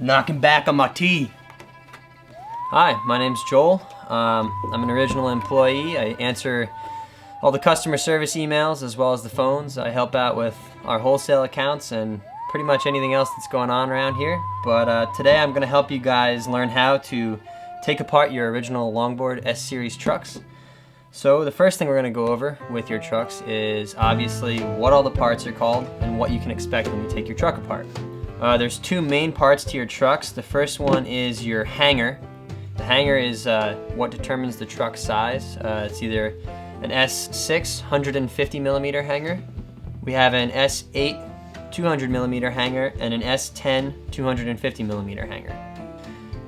Knocking back on my tea. Hi, my name's Joel. I'm an original employee. I answer all the customer service emails as well as the phones. I help out with our wholesale accounts and pretty much anything else that's going on around here. But today I'm going to help you guys learn how to take apart your original Longboard S Series trucks. So the first thing we're going to go over with your trucks is obviously what all the parts are called and what you can expect when you take your truck apart. There's two main parts to your trucks. The first one is your hanger. The hanger is what determines the truck size. It's either an S6 150mm hanger, we have an S8 200mm hanger, and an S10 250mm hanger.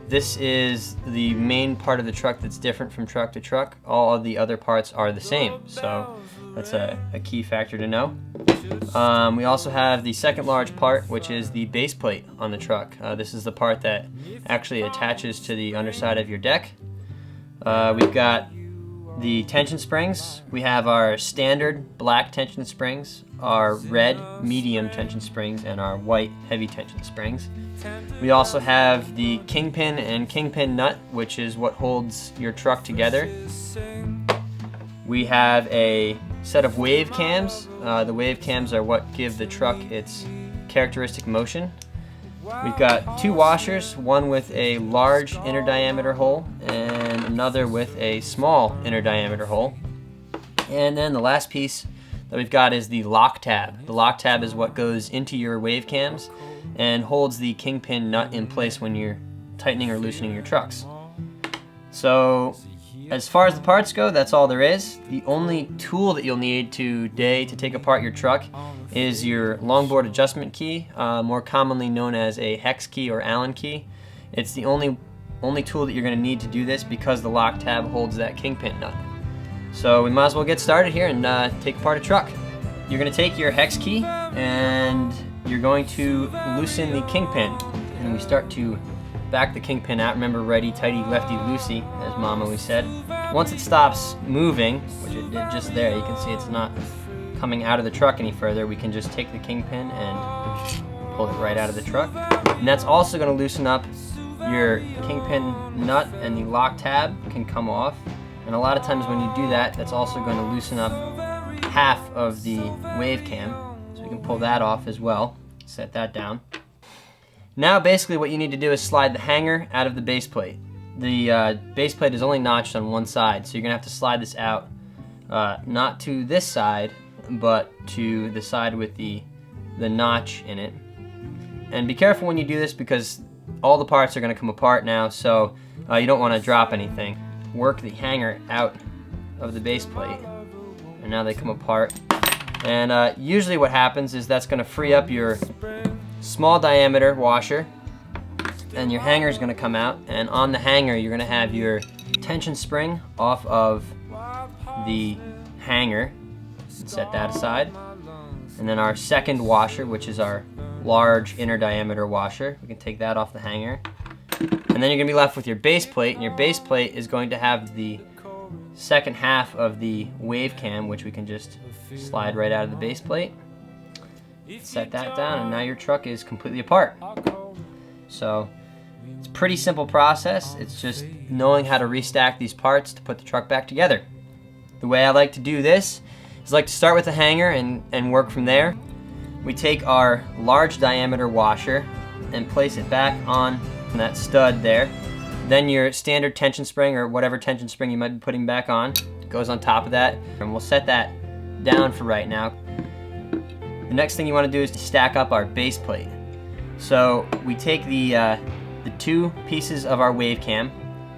This is the main part of the truck that's different from truck to truck. All of the other parts are the same, so that's a key factor to know. We also have the second large part, which is the base plate on the truck. This is the part that actually attaches to the underside of your deck. We've got the tension springs. We have our standard black tension springs, our red medium tension springs, and our white heavy tension springs. We also have the kingpin and kingpin nut, which is what holds your truck together. We have a set of wave cams. The wave cams are what give the truck its characteristic motion. We've got two washers, one with a large inner diameter hole and another with a small inner diameter hole. And then the last piece that we've got is the lock tab. The lock tab is what goes into your wave cams and holds the kingpin nut in place when you're tightening or loosening your trucks. So as far as the parts go, that's all there is. The only tool that you'll need today to take apart your truck is your longboard adjustment key, more commonly known as a hex key or Allen key. It's the only tool that you're going to need to do this because the lock tab holds that kingpin nut. So we might as well get started here and take apart a truck. You're going to take your hex key and you're going to loosen the kingpin. And we start to back the kingpin out. Remember, righty tighty, lefty loosey, as Mom always said. Once it stops moving, which it did just there, you can see it's not coming out of the truck any further, we can just take the kingpin and pull it right out of the truck. And that's also going to loosen up your kingpin nut, and the lock tab can come off. And a lot of times when you do that, that's also going to loosen up half of the wave cam. So we can pull that off as well. Set that down. Now basically what you need to do is slide the hanger out of the base plate. The base plate is only notched on one side, so you're going to have to slide this out, not to this side, but to the side with the notch in it. And be careful when you do this because all the parts are going to come apart now, so you don't want to drop anything. Work the hanger out of the base plate, and now they come apart. And usually what happens is that's going to free up your small diameter washer, and your hanger is going to come out, and on the hanger you're going to have your tension spring off of the hanger. Set that aside. And then our second washer, which is our large inner diameter washer, we can take that off the hanger. And then you're going to be left with your base plate, and your base plate is going to have the second half of the wave cam, which we can just slide right out of the base plate. Set that down, and now your truck is completely apart. So it's a pretty simple process. It's just knowing how to restack these parts to put the truck back together. The way I like to do this is like to start with the hanger and work from there. We take our large diameter washer and place it back on that stud there. Then your standard tension spring, or whatever tension spring you might be putting back on, goes on top of that, and we'll set that down for right now. The next thing you want to do is to stack up our base plate. So we take the two pieces of our wave cam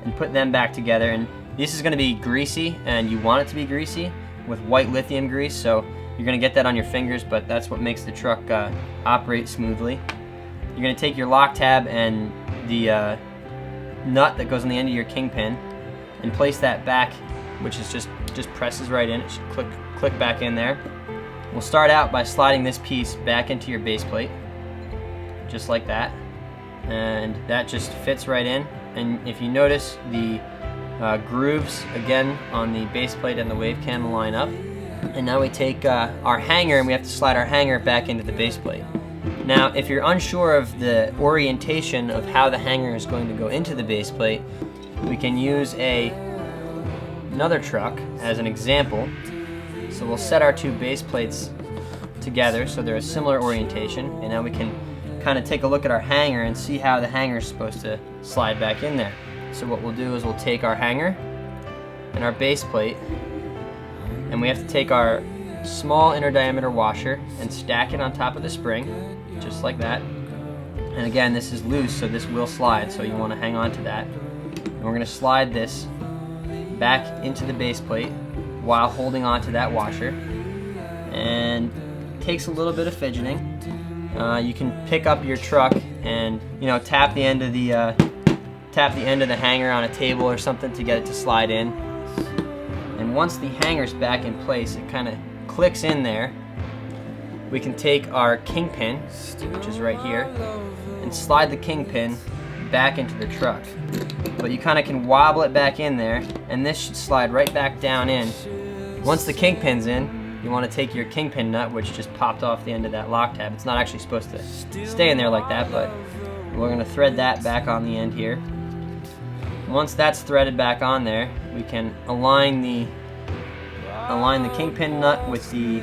and put them back together, and this is going to be greasy, and you want it to be greasy with white lithium grease, so you're going to get that on your fingers, but that's what makes the truck operate smoothly. You're going to take your lock tab and the nut that goes on the end of your kingpin and place that back, which is just presses right in. It should click back in there. We'll start out by sliding this piece back into your base plate, just like that, and that just fits right in. And if you notice, the grooves again on the base plate and the wave cam line up. And now we take our hanger, and we have to slide our hanger back into the base plate. Now, if you're unsure of the orientation of how the hanger is going to go into the base plate, we can use another truck as an example. So we'll set our two base plates together so they're a similar orientation, and now we can kind of take a look at our hanger and see how the hanger is supposed to slide back in there. So what we'll do is we'll take our hanger and our base plate, and we have to take our small inner diameter washer and stack it on top of the spring, just like that. And again, this is loose, so this will slide, so you want to hang on to that. And we're going to slide this back into the base plate while holding on to that washer. And it takes a little bit of fidgeting. You can pick up your truck and tap the end of the hanger on a table or something to get it to slide in. And once the hanger's back in place, it kind of clicks in there. We can take our kingpin, which is right here, and slide the kingpin back into the truck. But you kind of can wobble it back in there, and this should slide right back down in. Once the kingpin's in, you want to take your kingpin nut, which just popped off the end of that lock tab. It's not actually supposed to stay in there like that, but we're going to thread that back on the end here. Once that's threaded back on there, we can align the kingpin nut with the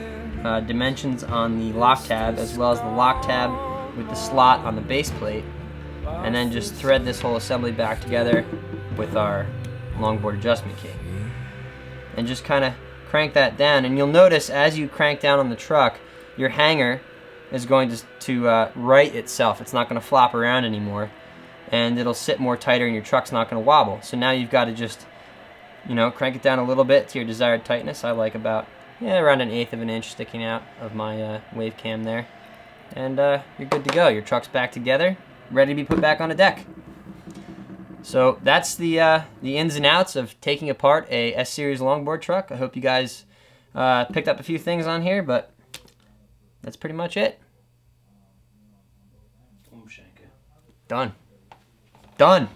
dimensions on the lock tab, as well as the lock tab with the slot on the base plate, and then just thread this whole assembly back together with our longboard adjustment key. And just kind of crank that down, and you'll notice as you crank down on the truck, your hanger is going to right itself. It's not going to flop around anymore, and it'll sit more tighter, and your truck's not going to wobble. So now you've got to just crank it down a little bit to your desired tightness. I like about around 1/8 of an inch sticking out of my wave cam there. And you're good to go. Your truck's back together, ready to be put back on a deck. So that's the ins and outs of taking apart a S Series Longboard truck. I hope you guys picked up a few things on here, but that's pretty much it. Done. Done.